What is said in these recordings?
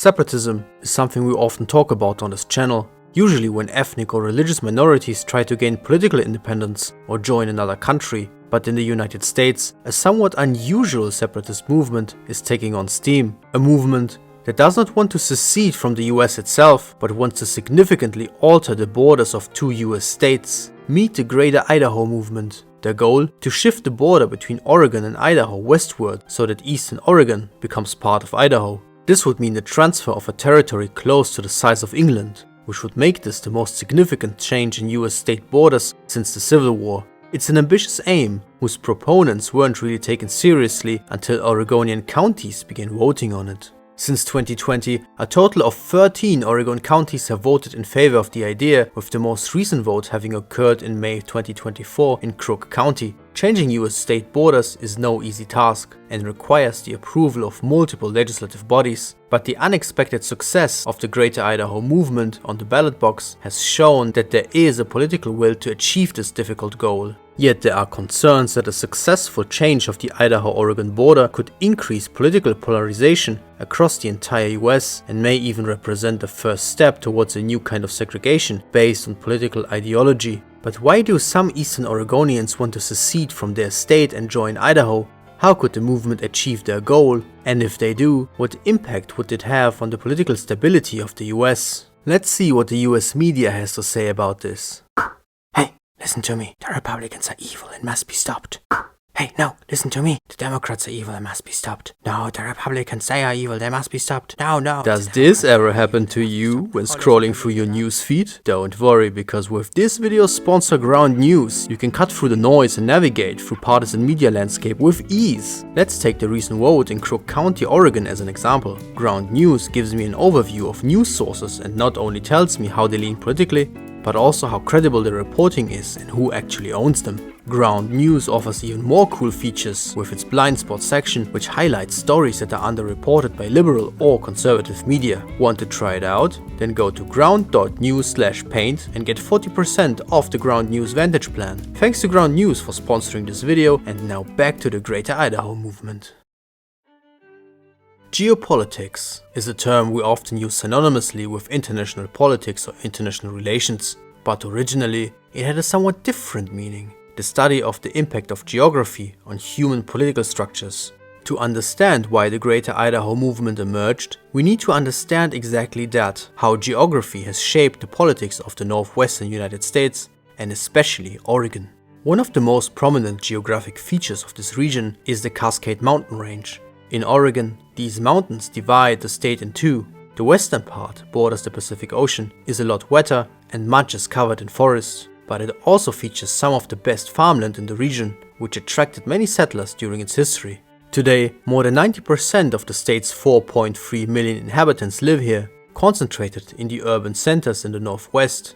Separatism is something we often talk about on this channel, usually when ethnic or religious minorities try to gain political independence or join another country. But in the United States, a somewhat unusual separatist movement is taking on steam. A movement that does not want to secede from the US itself, but wants to significantly alter the borders of two US states. Meet the Greater Idaho movement. Their goal? To shift the border between Oregon and Idaho westward so that eastern Oregon becomes part of Idaho. This would mean the transfer of a territory close to the size of England, which would make this the most significant change in US state borders since the Civil War. It's an ambitious aim, whose proponents weren't really taken seriously until Oregonian counties began voting on it. Since 2020, a total of 13 Oregon counties have voted in favor of the idea, with the most recent vote having occurred in May 2024 in Crook County. Changing US state borders is no easy task and requires the approval of multiple legislative bodies. But the unexpected success of the Greater Idaho movement on the ballot box has shown that there is a political will to achieve this difficult goal. Yet there are concerns that a successful change of the Idaho-Oregon border could increase political polarization across the entire US and may even represent the first step towards a new kind of segregation based on political ideology. But why do some Eastern Oregonians want to secede from their state and join Idaho? How could the movement achieve their goal? And if they do, what impact would it have on the political stability of the US? Let's see what the US media has to say about this. Hey, listen to me. The Republicans are evil and must be stopped. Hey, no, listen to me. The Democrats are evil and must be stopped. No, the Republicans, they are evil, they must be stopped. No, no. Does this ever happen to you when scrolling through your news feed? Don't worry, because with this video's sponsor Ground News, you can cut through the noise and navigate through partisan media landscape with ease. Let's take the recent vote in Crook County, Oregon as an example. Ground News gives me an overview of news sources and not only tells me how they lean politically, but also how credible the reporting is and who actually owns them. Ground News offers even more cool features with its blind spot section, which highlights stories that are underreported by liberal or conservative media. Want to try it out? Then go to ground.news/paint and get 40% off the Ground News Vantage plan. Thanks to Ground News for sponsoring this video, and now back to the Greater Idaho movement. Geopolitics is a term we often use synonymously with international politics or international relations, but originally it had a somewhat different meaning. The study of the impact of geography on human political structures. To understand why the Greater Idaho movement emerged, we need to understand exactly that, how geography has shaped the politics of the northwestern United States and especially Oregon. One of the most prominent geographic features of this region is the Cascade Mountain Range. In Oregon, these mountains divide the state in two. The western part borders the Pacific Ocean, is a lot wetter, and much is covered in forests. But it also features some of the best farmland in the region, which attracted many settlers during its history. Today, more than 90% of the state's 4.3 million inhabitants live here, concentrated in the urban centers in the northwest.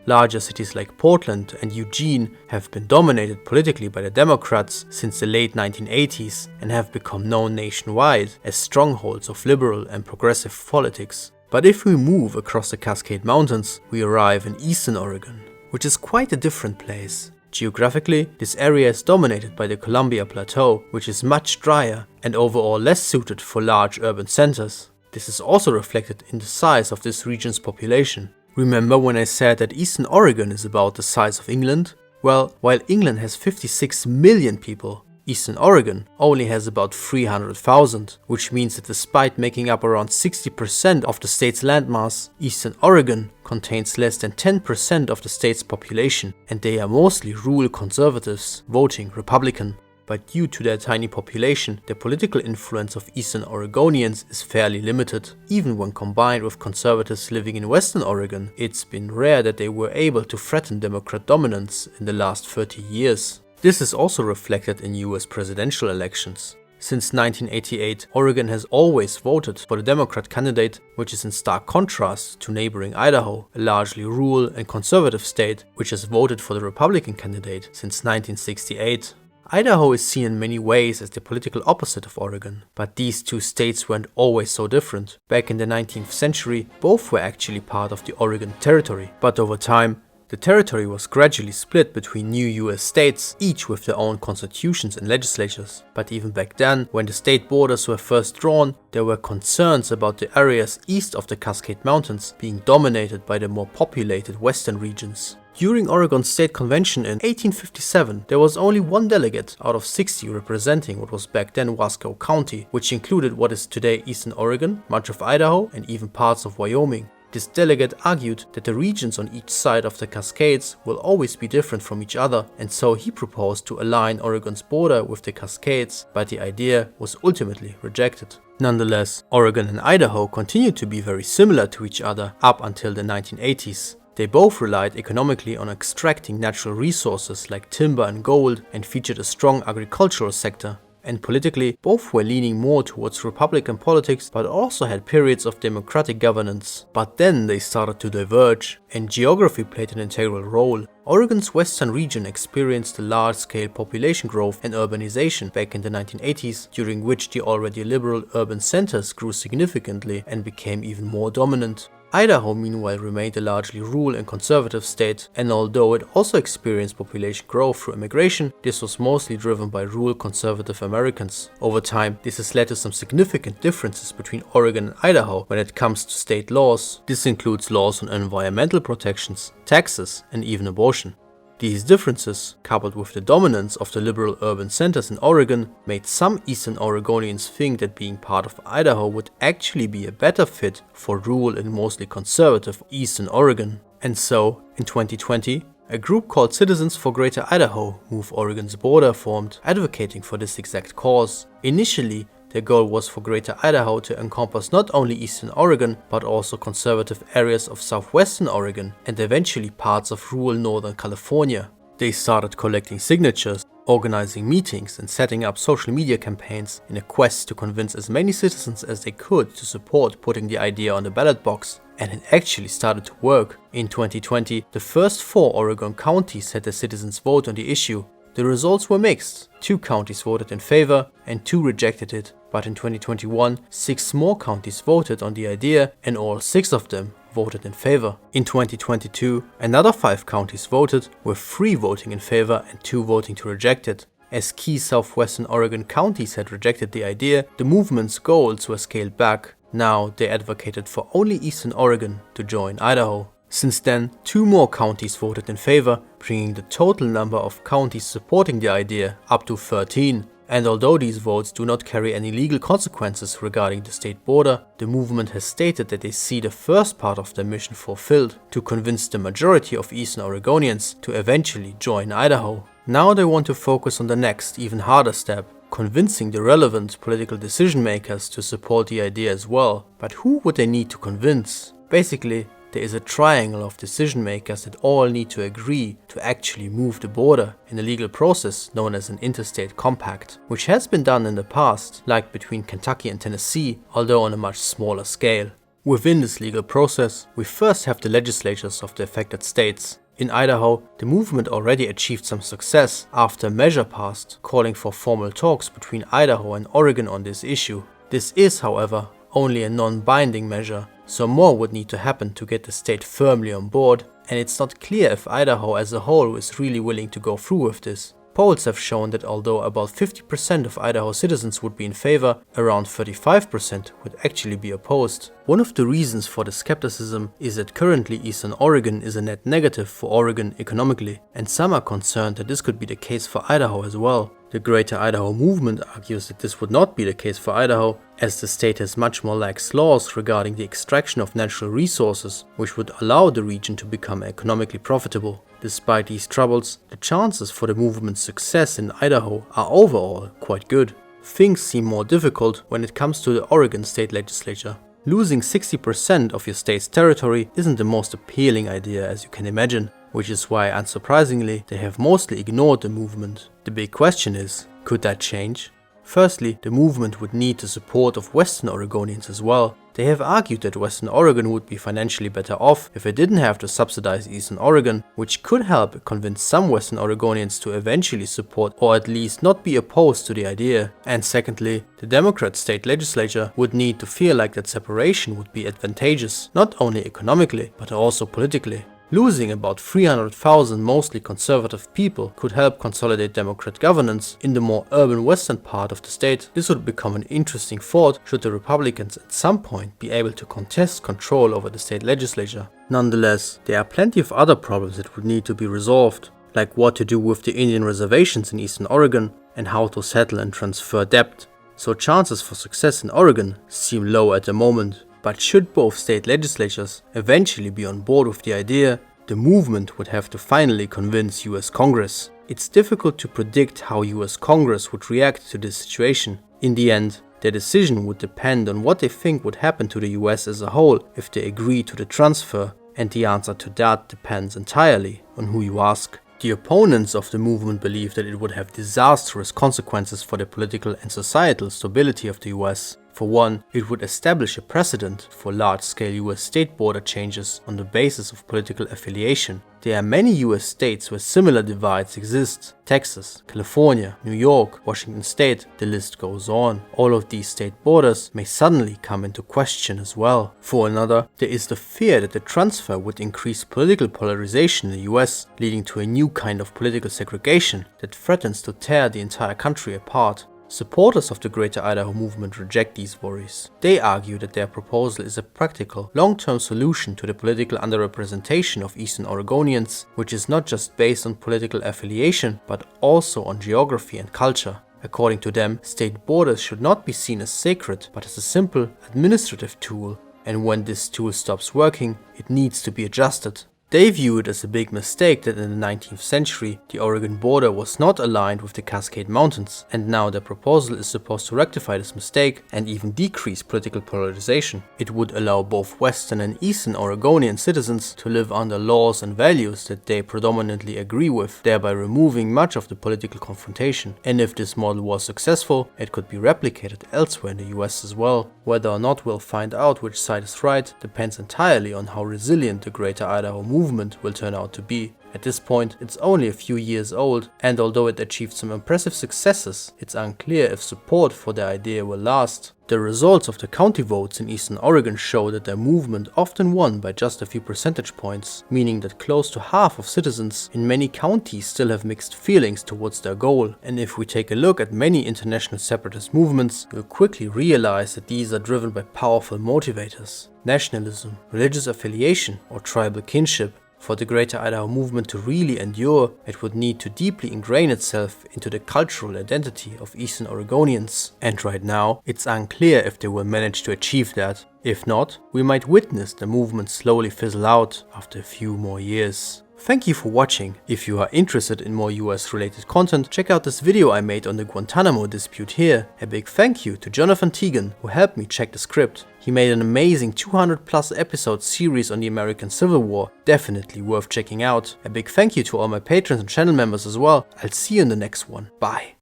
Larger cities like Portland and Eugene have been dominated politically by the Democrats since the late 1980s and have become known nationwide as strongholds of liberal and progressive politics. But if we move across the Cascade Mountains, we arrive in eastern Oregon, which is quite a different place. Geographically, this area is dominated by the Columbia Plateau, which is much drier and overall less suited for large urban centers. This is also reflected in the size of this region's population. Remember when I said that eastern Oregon is about the size of England? Well, while England has 56 million people, eastern Oregon only has about 300,000, which means that despite making up around 60% of the state's landmass, eastern Oregon contains less than 10% of the state's population, and they are mostly rural conservatives, voting Republican. But due to their tiny population, the political influence of eastern Oregonians is fairly limited. Even when combined with conservatives living in western Oregon, it's been rare that they were able to threaten Democrat dominance in the last 30 years. This is also reflected in US presidential elections. Since 1988, Oregon has always voted for the Democrat candidate, which is in stark contrast to neighboring Idaho, a largely rural and conservative state, which has voted for the Republican candidate since 1968. Idaho is seen in many ways as the political opposite of Oregon, but these two states weren't always so different. Back in the 19th century, both were actually part of the Oregon Territory, but over time, The territory was gradually split between new US states, each with their own constitutions and legislatures. But even back then, when the state borders were first drawn, there were concerns about the areas east of the Cascade Mountains being dominated by the more populated western regions. During Oregon's state convention in 1857, there was only one delegate out of 60 representing what was back then Wasco County, which included what is today Eastern Oregon, much of Idaho, and even parts of Wyoming. This delegate argued that the regions on each side of the Cascades will always be different from each other, and so he proposed to align Oregon's border with the Cascades, but the idea was ultimately rejected. Nonetheless, Oregon and Idaho continued to be very similar to each other up until the 1980s. They both relied economically on extracting natural resources like timber and gold and featured a strong agricultural sector. And politically, both were leaning more towards Republican politics but also had periods of democratic governance. But then they started to diverge, and geography played an integral role. Oregon's western region experienced a large-scale population growth and urbanization back in the 1980s, during which the already liberal urban centers grew significantly and became even more dominant. Idaho meanwhile remained a largely rural and conservative state, and although it also experienced population growth through immigration, this was mostly driven by rural conservative Americans. Over time, this has led to some significant differences between Oregon and Idaho when it comes to state laws. This includes laws on environmental protections, taxes, and even abortion. These differences, coupled with the dominance of the liberal urban centers in Oregon, made some Eastern Oregonians think that being part of Idaho would actually be a better fit for rural and mostly conservative Eastern Oregon. And so, in 2020, a group called Citizens for Greater Idaho Move Oregon's Border formed, advocating for this exact cause. Initially, their goal was for Greater Idaho to encompass not only Eastern Oregon, but also conservative areas of southwestern Oregon and eventually parts of rural Northern California. They started collecting signatures, organizing meetings, and setting up social media campaigns in a quest to convince as many citizens as they could to support putting the idea on the ballot box. And it actually started to work. In 2020, the first 4 Oregon counties had their citizens vote on the issue. The results were mixed. 2 counties voted in favor and 2 rejected it. But in 2021, 6 more counties voted on the idea and all 6 of them voted in favor. In 2022, another 5 counties voted, with 3 voting in favor and 2 voting to reject it. As key southwestern Oregon counties had rejected the idea, the movement's goals were scaled back. Now they advocated for only Eastern Oregon to join Idaho. Since then, 2 more counties voted in favor, bringing the total number of counties supporting the idea up to 13. And although these votes do not carry any legal consequences regarding the state border, the movement has stated that they see the first part of their mission fulfilled, to convince the majority of Eastern Oregonians to eventually join Idaho. Now they want to focus on the next, even harder step, convincing the relevant political decision makers to support the idea as well. But who would they need to convince? Basically, there is a triangle of decision makers that all need to agree to actually move the border in a legal process known as an interstate compact, which has been done in the past, like between Kentucky and Tennessee, although on a much smaller scale. Within this legal process, we first have the legislatures of the affected states. In Idaho, the movement already achieved some success after a measure passed calling for formal talks between Idaho and Oregon on this issue. This is, however, only a non-binding measure, so more would need to happen to get the state firmly on board, and it's not clear if Idaho as a whole is really willing to go through with this. Polls have shown that although about 50% of Idaho citizens would be in favor, around 35% would actually be opposed. One of the reasons for the skepticism is that currently Eastern Oregon is a net negative for Oregon economically, and some are concerned that this could be the case for Idaho as well. The Greater Idaho movement argues that this would not be the case for Idaho, as the state has much more lax laws regarding the extraction of natural resources, which would allow the region to become economically profitable. Despite these troubles, the chances for the movement's success in Idaho are overall quite good. Things seem more difficult when it comes to the Oregon state legislature. Losing 60% of your state's territory isn't the most appealing idea, as you can imagine, which is why, unsurprisingly, they have mostly ignored the movement. The big question is, could that change? Firstly, the movement would need the support of Western Oregonians as well. They have argued that Western Oregon would be financially better off if it didn't have to subsidize Eastern Oregon, which could help convince some Western Oregonians to eventually support or at least not be opposed to the idea. And secondly, the Democrat state legislature would need to feel like that separation would be advantageous, not only economically, but also politically. Losing about 300,000 mostly conservative people could help consolidate Democrat governance in the more urban western part of the state. This would become an interesting thought should the Republicans at some point be able to contest control over the state legislature. Nonetheless, there are plenty of other problems that would need to be resolved, like what to do with the Indian reservations in eastern Oregon and how to settle and transfer debt. So chances for success in Oregon seem low at the moment. But should both state legislatures eventually be on board with the idea, the movement would have to finally convince US Congress. It's difficult to predict how US Congress would react to this situation. In the end, their decision would depend on what they think would happen to the US as a whole if they agree to the transfer, and the answer to that depends entirely on who you ask. The opponents of the movement believe that it would have disastrous consequences for the political and societal stability of the US. For one, it would establish a precedent for large-scale US state border changes on the basis of political affiliation. There are many US states where similar divides exist: Texas, California, New York, Washington State, the list goes on. All of these state borders may suddenly come into question as well. For another, there is the fear that the transfer would increase political polarization in the US, leading to a new kind of political segregation that threatens to tear the entire country apart. Supporters of the Greater Idaho movement reject these worries. They argue that their proposal is a practical, long-term solution to the political underrepresentation of Eastern Oregonians, which is not just based on political affiliation, but also on geography and culture. According to them, state borders should not be seen as sacred, but as a simple administrative tool, and when this tool stops working, it needs to be adjusted. They view it as a big mistake that in the 19th century the Oregon border was not aligned with the Cascade Mountains, and now their proposal is supposed to rectify this mistake and even decrease political polarization. It would allow both Western and Eastern Oregonian citizens to live under laws and values that they predominantly agree with, thereby removing much of the political confrontation. And if this model was successful, it could be replicated elsewhere in the US as well. Whether or not we'll find out which side is right depends entirely on how resilient the Greater Idaho movement will turn out to be. At this point, it's only a few years old, and although it achieved some impressive successes, it's unclear if support for the idea will last. The results of the county votes in Eastern Oregon show that their movement often won by just a few percentage points, meaning that close to half of citizens in many counties still have mixed feelings towards their goal. And if we take a look at many international separatist movements, you'll quickly realize that these are driven by powerful motivators: nationalism, religious affiliation, or tribal kinship. For the Greater Idaho movement to really endure, it would need to deeply ingrain itself into the cultural identity of Eastern Oregonians. And right now, it's unclear if they will manage to achieve that. If not, we might witness the movement slowly fizzle out after a few more years. Thank you for watching. If you are interested in more US related content, check out this video I made on the Guantanamo dispute here. A big thank you to Jonathan Teagan, who helped me check the script. He made an amazing 200+ episode series on the American Civil War, definitely worth checking out. A big thank you to all my patrons and channel members as well. I'll see you in the next one. Bye.